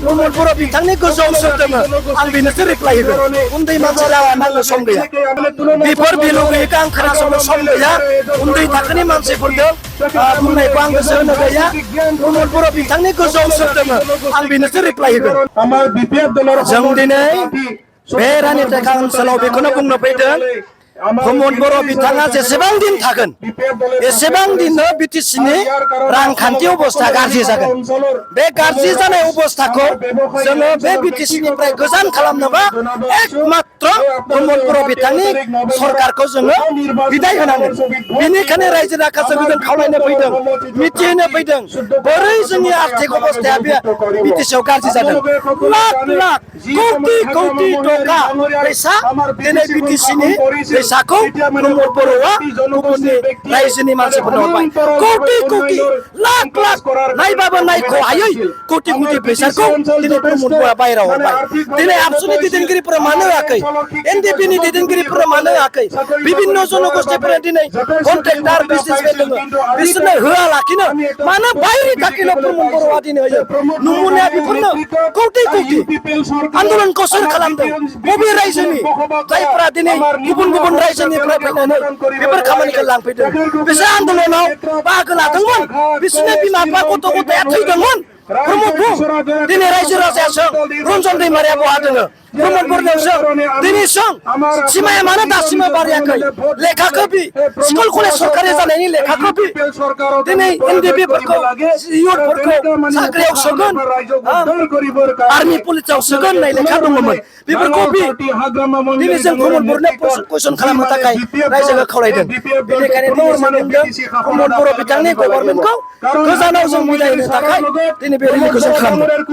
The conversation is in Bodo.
प्रमद बर' बिथांनि गोजौआव सोर दोङो आं बेनोसो रिप्लाय होगोन उन्दै मानसि रावा नांनो सम गैया बेफोर भेलु गैयैखौ आं खोनासंनो सम गैया उन्दै थाखोनि मानसिफोरजों बुंनायखौ आं गोसो होनो गैया प्रमद बर' बिथांनि गोजौआव सोर दोङो आं बेनोसो रिप्लाय होगोन जों दिनै बे रानिटेका ओनसोलाव बेखौनो बुंनो फैदों प्रमद बर' बिथाङा जेसेबां दिन थागोन एसेबां दिननो बिटिसिनि रांखान्थि अबस्था गाज्रि जागोन बे गाज्रि जानाय अबस्थाखौ जोङो बे बिटिसिनिफ्राय गोजान खालामनोबा एकमात्र प्रमद बर' बिथांनि सरकारखौ जोङो बिदाय होनांगोन बेनिखायनो रायजो राजाखौ जों खावलायनो फैदों मिथिहोनो फैदों बोरै जोंनि आर्थिक अबस्थाया बे बिटिसिआव गाज्रि जादों लाख लाख कौटि कौटि टका फैसा दिनै बिटिसिनि फैसाखौ प्रमद बर'आ गुबुननि रायजोनि मानसिफोरनो हरबाय कौटि कौटि लाख लाख नायबाबो नायख' हायै कौटि कौटि फैसाखौ दिनै प्रमद बर'आ बाहेराव हरबाय दिनै आबसुनि दैदेनगिरिफोरा मानो होआखै एनडिपिनि दैदेनगिरिफोरा मानो होआखै बिभिन्न जनगोष्ठीफोरा दिनै कन्ट्रेक्टर बिजनेसमेन दङ बिसोरनो होआलाखिनो मानो बाहेरनि थाखायल' प्रमद बर'आ दिनै होयो नमुनाया बेफोरनो कौटि कौटि आन्दोलनखौ सोर खालामदों बबे रायजोनि जायफोरा दिनै गुबुन गुबुन रायजोनिफ्राय फैनानै बेफोर खामानिखौ लांफैदों बिसोर आन्दोलनाव बाहागो लादोंमोन बिसोरनि बिमा बिफा गथ' गथाया थैदोंमोन प्रमदखौ दिनै रायजो राजाया सों रन्जन दैमारिया बहा दोङो प्रमद बर'नियाव सों दिनै सों सिमाया मानो दासिमबो बारायाखै लेखाखौ बि स्कुल कलेज सरकारि जानायनि लेखाखौ बि दिनै एनडिपिफोरखौ इयुथफोरखौ साख्रियाव सोगोन आर्मि पुलिसाव सोगोन होननाय लेखा दङमोन बेफोरखौ बि दिनै जों प्रमद बर'नो कुइसन खालामनो थाखाय रायजोखौ खावलायदों बेनिखायनो दिनै जों बुंदों प्रमद बर' बिथांनि गभर्नमेन्टखौ गोजानाव जों मिलायनो थाखाय दिनै बे रेलिखौ जों खालामदों